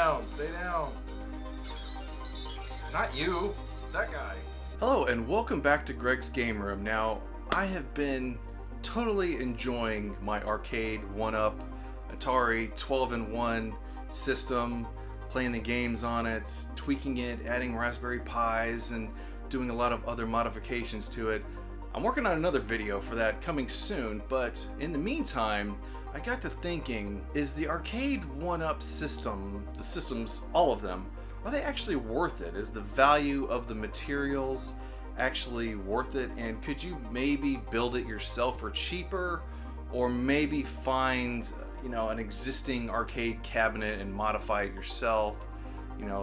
down. Stay down. Not you. That guy. Hello and welcome back to Greg's Game Room. Now, I have been totally enjoying my arcade 1-up Atari 12-in-1 system, playing the games on it, tweaking it, adding Raspberry Pis, and doing a lot of other modifications to it. I'm working on another video for that coming soon, but in the meantime, I got to thinking, is the arcade 1-up system, the systems, all of them, are they actually worth it? Is the value of the materials actually worth it? And could you maybe build it yourself for cheaper, or maybe find, an existing arcade cabinet and modify it yourself,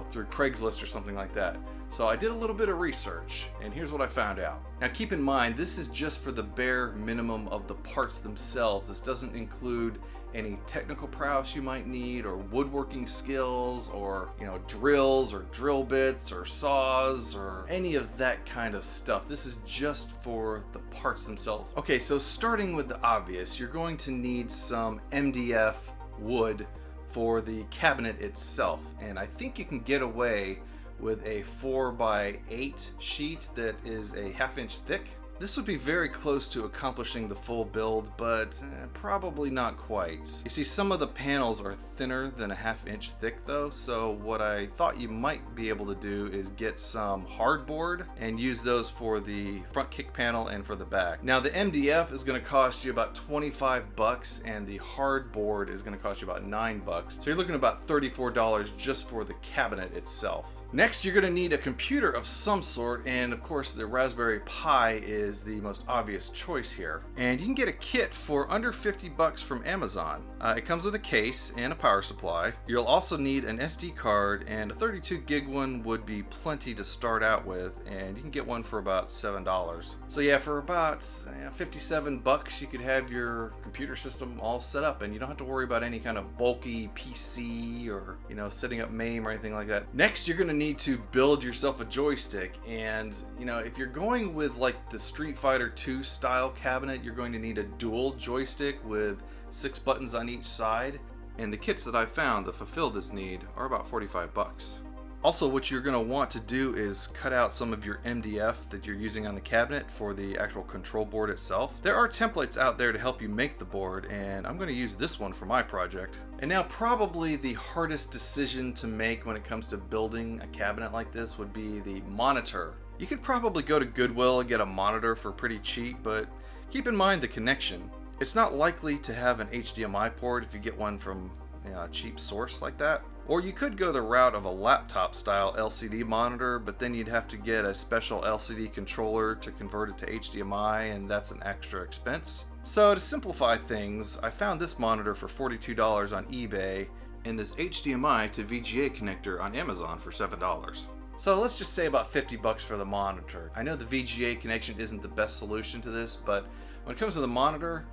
through CraigsList or something like that. So I did a little bit of research, and here's what I found out. Now keep in mind, this is just for the bare minimum of the parts themselves. This doesn't include any technical prowess you might need, or woodworking skills, or drills or drill bits or saws or any of that kind of stuff. This is just for the parts themselves. Okay, so starting with the obvious, you're going to need some MDF wood for the cabinet itself, and I think you can get away with a 4x8 sheet that is a 1/2 inch thick. This would be very close to accomplishing the full build, but probably not quite. You see, some of the panels are thinner than a 1/2 inch thick though, so what I thought you might be able to do is get some hardboard and use those for the front kick panel and for the back. Now the MDF is going to cost you about $25, and the hardboard is going to cost you about $9. So you're looking at about $34 just for the cabinet itself. Next, you're going to need a computer of some sort, and of course the Raspberry Pi is the most obvious choice here. And you can get a kit for under $50 from Amazon. It comes with a case and a power supply. You'll also need an SD card, and a 32 gig one would be plenty to start out with, and you can get one for about $7. So yeah, for about $57 you could have your computer system all set up, and you don't have to worry about any kind of bulky PC or setting up MAME or anything like that. Next, you're going to need to build yourself a joystick, and if you're going with like the Street Fighter 2 style cabinet, you're going to need a dual joystick with 6 buttons on each side, and the kits that I found that fulfill this need are about $45. Also, what you're going to want to do is cut out some of your MDF that you're using on the cabinet for the actual control board itself. There are templates out there to help you make the board, and I'm going to use this one for my project. And now probably the hardest decision to make when it comes to building a cabinet like this would be the monitor. You could probably go to Goodwill and get a monitor for pretty cheap, but keep in mind the connection. It's not likely to have an HDMI port if you get one from a cheap source like that. Or you could go the route of a laptop style LCD monitor, but then you'd have to get a special LCD controller to convert it to HDMI, and that's an extra expense. So to simplify things, I found this monitor for $42 on eBay, and this HDMI to VGA connector on Amazon for $7. So let's just say about $50 for the monitor. I know the VGA connection isn't the best solution to this, but when it comes to the monitor,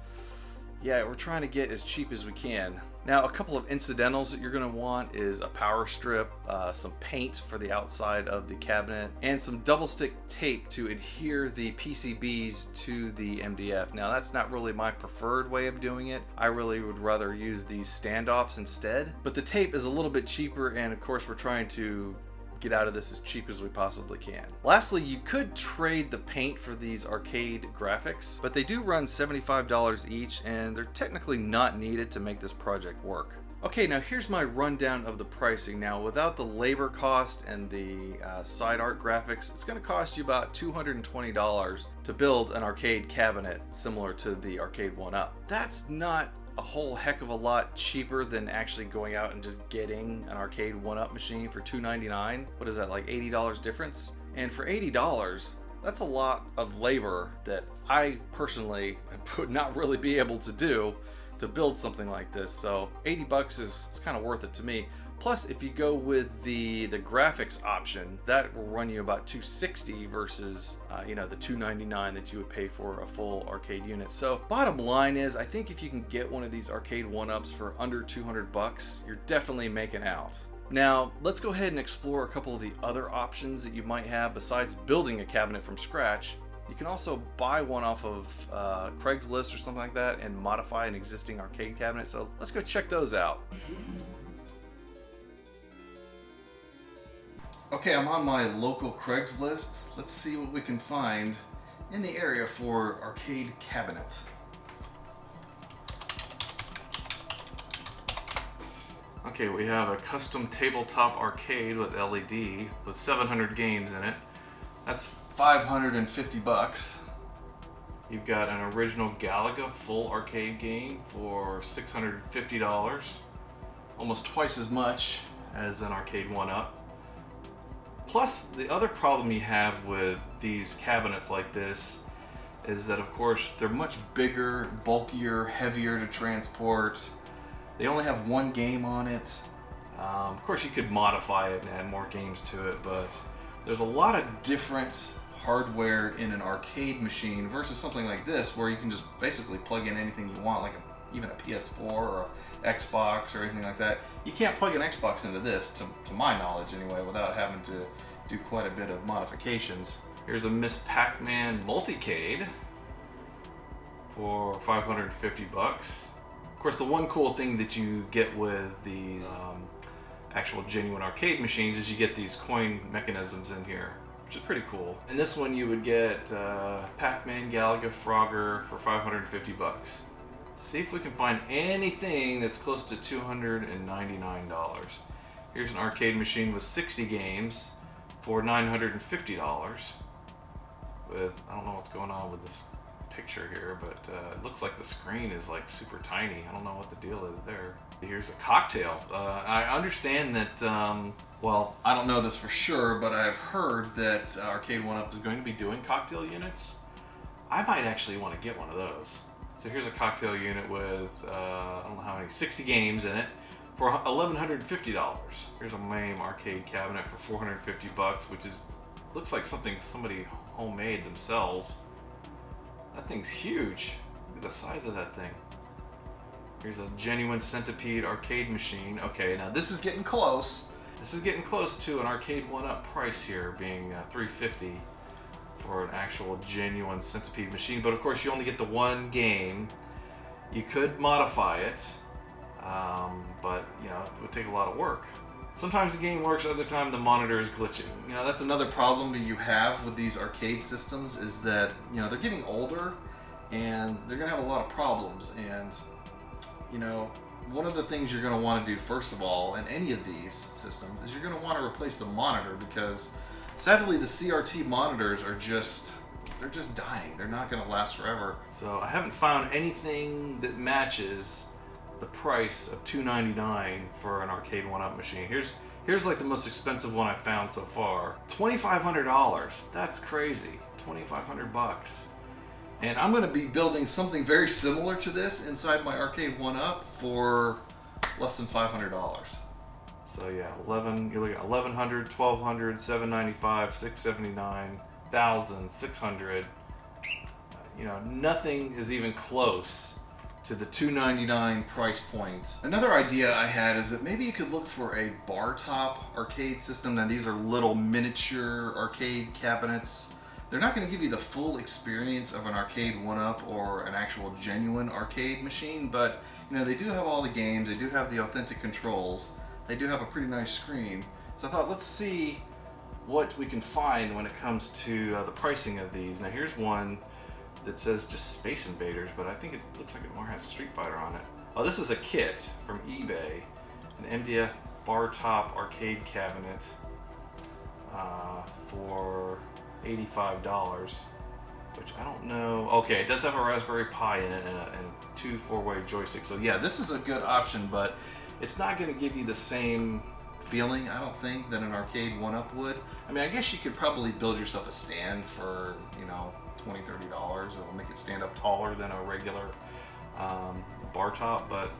yeah, we're trying to get as cheap as we can. Now, a couple of incidentals that you're going to want is a power strip, some paint for the outside of the cabinet, and some double stick tape to adhere the PCBs to the MDF. Now, that's not really my preferred way of doing it. I really would rather use these standoffs instead, but the tape is a little bit cheaper, and of course we're trying to get out of this as cheap as we possibly can. Lastly, you could trade the paint for these arcade graphics, but they do run $75 each, and they're technically not needed to make this project work. Okay, now here's my rundown of the pricing. Now, without the labor cost and the side art graphics, it's going to cost you about $220 to build an arcade cabinet similar to the arcade 1-up. That's not a whole heck of a lot cheaper than actually going out and just getting an arcade 1-up machine for $299. What is that, like $80 difference? And for $80, that's a lot of labor that I personally would not really be able to do to build something like this. So $80 is kind of worth it to me. Plus, if you go with the graphics option, that will run you about $260 versus the $299 that you would pay for a full arcade unit. So bottom line is, I think if you can get one of these arcade 1-ups for under $200, you're definitely making out. Now, let's go ahead and explore a couple of the other options that you might have besides building a cabinet from scratch. You can also buy one off of CraigsList or something like that and modify an existing arcade cabinet. So let's go check those out. Okay, I'm on my local Craigslist. Let's see what we can find in the area for arcade cabinet. Okay, we have a custom tabletop arcade with LED with 700 games in it. That's 550 bucks. You've got an original Galaga full arcade game for $650. Almost twice as much as an arcade 1-up. Plus, the other problem you have with these cabinets like this is that, of course, they're much bigger, bulkier, heavier to transport. They only have one game on it. Of course, you could modify it and add more games to it, but there's a lot of different hardware in an arcade machine versus something like this where you can just basically plug in anything you want, like even a PS4 or a Xbox or anything like that. You can't plug an Xbox into this, to my knowledge anyway, without having to do quite a bit of modifications. Here's a Miss Pac-Man multicade for 550 bucks. Of course, the one cool thing that you get with these actual genuine arcade machines is you get these coin mechanisms in here, which is pretty cool. In this one, you would get Pac-Man, Galaga, Frogger for 550 bucks. See if we can find anything that's close to $299. Here's an arcade machine with 60 games for $950. With, I don't know what's going on with this picture here, but it looks like the screen is like super tiny. I don't know what the deal is there. Here's a cocktail. I understand that, well, I don't know this for sure, but I've heard that Arcade 1-Up is going to be doing cocktail units. I might actually want to get one of those. So here's a cocktail unit with, I don't know how many, 60 games in it for $1,150. Here's a MAME arcade cabinet for 450 bucks, which is, looks like something somebody homemade themselves. That thing's huge. Look at the size of that thing. Here's a genuine Centipede arcade machine. Okay, now this is getting close. This is getting close to an arcade 1-Up price here, being $350 for an actual genuine Centipede machine. But of course, you only get the one game. You could modify it, but you know, it would take a lot of work. Sometimes the game works, other time the monitor is glitching. You know, that's another problem that you have with these arcade systems, is that, you know, they're getting older and they're gonna have a lot of problems. And, you know, one of the things you're gonna wanna do first of all in any of these systems is you're gonna wanna replace the monitor, because sadly the CRT monitors are they're just dying. They're not gonna last forever. So I haven't found anything that matches the price of $299 for an arcade 1-Up machine. Here's like the most expensive one I've found so far. $2,500. That's crazy. 2,500 bucks. And I'm going to be building something very similar to this inside my arcade 1-Up for less than $500. So yeah, you're looking at 1,100, 1,200, 795, 679, 1,000, 600. You know, nothing is even close to the $299 price point. Another idea I had is that maybe you could look for a bar top arcade system. Now these are little miniature arcade cabinets. They're not going to give you the full experience of an arcade 1-Up or an actual genuine arcade machine, but you know, they do have all the games, they do have the authentic controls, they do have a pretty nice screen. So I thought, let's see what we can find when it comes to the pricing of these. Now here's one that says just Space Invaders, but I think it looks like it more has Street Fighter on it. Oh, this is a kit from eBay, an MDF bar top arcade cabinet for $85, which I don't know. Okay, it does have a Raspberry Pi in it and two 4-way joysticks. So yeah, this is a good option, but it's not going to give you the same feeling, I don't think, that an arcade 1-Up would. I mean, I guess you could probably build yourself a stand for, you know, $20, $30. It'll make it stand up taller than a regular bar top, but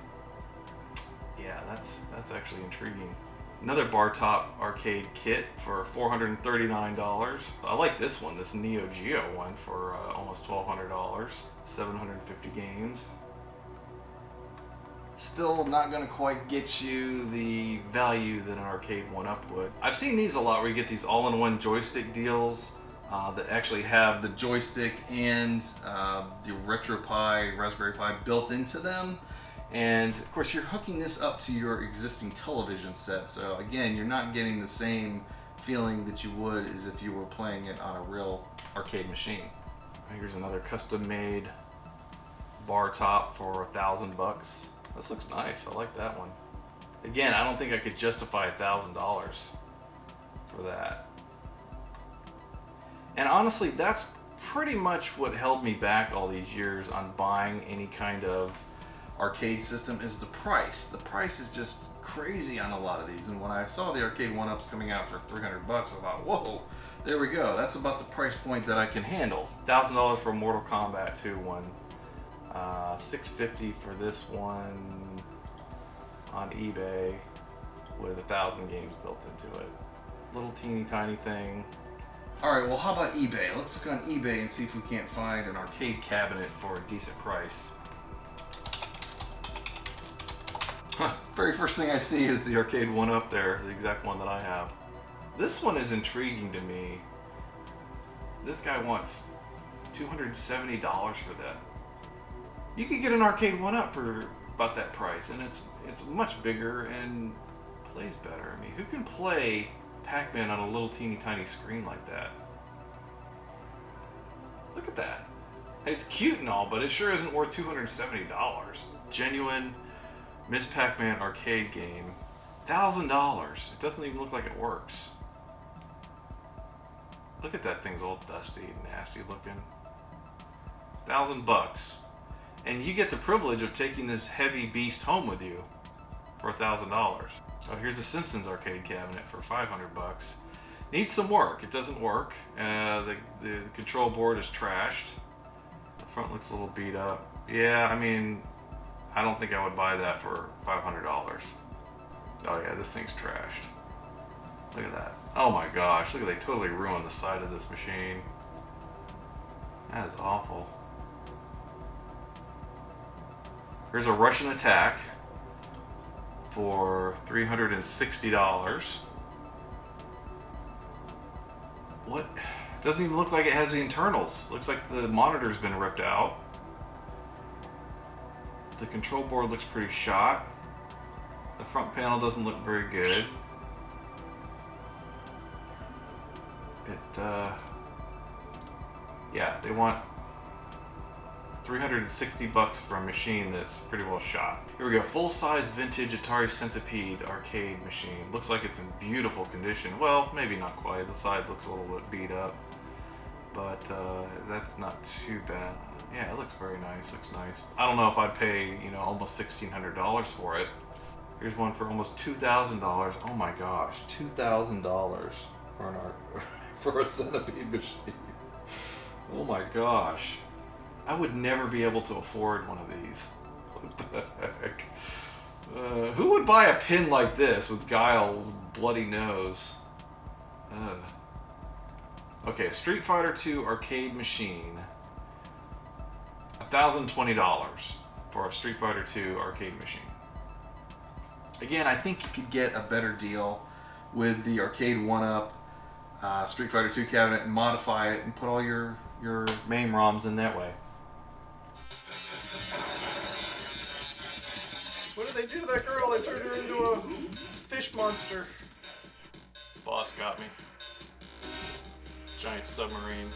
yeah, that's actually intriguing. Another bar top arcade kit for $439. I like this one, this Neo Geo one, for almost $1,200, 750 games. Still not going to quite get you the value that an arcade 1-Up would. I've seen these a lot where you get these all-in-one joystick deals that actually have the joystick and the RetroPie, Raspberry Pi built into them. And of course you're hooking this up to your existing television set, so again, you're not getting the same feeling that you would as if you were playing it on a real arcade machine. Here's another custom-made bar top for $1,000. This looks nice. I like that one. Again, I don't think I could justify $1,000 for that. And honestly, that's pretty much what held me back all these years on buying any kind of arcade system is the price. The price is just crazy on a lot of these. And when I saw the arcade 1-ups coming out for $300, I thought, whoa, there we go. That's about the price point that I can handle. $1,000 for Mortal Kombat 2 one. $650 for this one on eBay with 1,000 games built into it. Little teeny tiny thing. Alright, well how about eBay? Let's look on eBay and see if we can't find an arcade cabinet for a decent price. Very first thing I see is the arcade 1-up there, the exact one that I have. This one is intriguing to me. This guy wants $270 for that. You could get an arcade 1-up for about that price, and it's much bigger and plays better. I mean, who can play Pac-Man on a little teeny tiny screen like that? Look at that. It's cute and all, but it sure isn't worth $270. Genuine Miss Pac-Man arcade game, $1,000. It doesn't even look like it works. Look at that thing's all dusty and nasty looking. $1,000. And you get the privilege of taking this heavy beast home with you for $1,000. Oh, here's a Simpsons arcade cabinet for $500. Needs some work. It doesn't work. The control board is trashed. The front looks a little beat up. Yeah, I mean, I don't think I would buy that for $500. Oh yeah, this thing's trashed. Look at that. Oh my gosh, look at they totally ruined the side of this machine. That is awful. Here's a Russian Attack for $360. What? Doesn't even look like it has the internals. Looks like the monitor's been ripped out. The control board looks pretty shot. The front panel doesn't look very good. Yeah, they want $360 for a machine that's pretty well shot. Here we go, full-size vintage Atari Centipede arcade machine. Looks like it's in beautiful condition. Well, maybe not quite. The sides looks a little bit beat up, but that's not too bad. Yeah, it looks very nice. Looks nice. I don't know if I'd pay, you know, almost $1,600 for it. Here's one for almost $2,000. Oh my gosh, $2,000 for an for a Centipede machine. Oh my gosh. I would never be able to afford one of these. What the heck? Who would buy a pin like this with Guile's bloody nose? Okay, Street Fighter 2 arcade machine. $1,020 for a Street Fighter 2 arcade machine. Again, I think you could get a better deal with the arcade 1-up Street Fighter 2 cabinet and modify it and put all your MAME ROMs in that way. What did they do to that girl? They turned her into a fish monster. Boss got me. Giant submarine.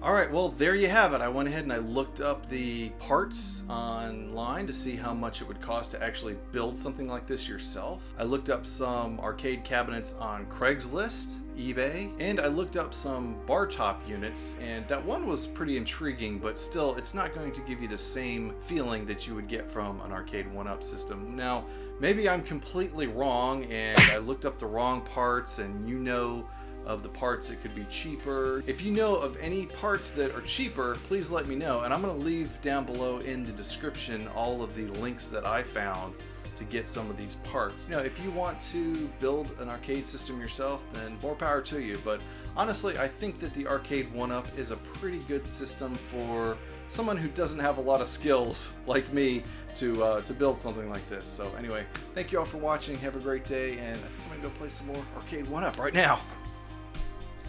Alright, well there you have it. I went ahead and I looked up the parts online to see how much it would cost to actually build something like this yourself. I looked up some arcade cabinets on CraigsList, eBay, and I looked up some bar top units, and that one was pretty intriguing, but still it's not going to give you the same feeling that you would get from an arcade 1-up system. Now, maybe I'm completely wrong and I looked up the wrong parts, and you know of the parts that could be cheaper. If you know of any parts that are cheaper, please let me know, and I'm going to leave down below in the description all of the links that I found to get some of these parts. You know, if you want to build an arcade system yourself, then more power to you, but honestly I think that the arcade 1-up is a pretty good system for someone who doesn't have a lot of skills like me to build something like this. So anyway, thank you all for watching, have a great day, and I think I'm gonna go play some more arcade 1-up right now.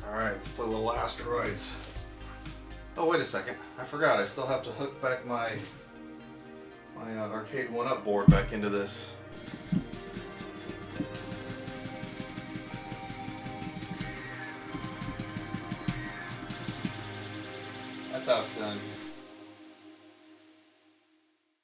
Alright, let's play a little asteroids. Oh, wait a second. I forgot. I still have to hook back my arcade 1-up board back into this. That's how it's done.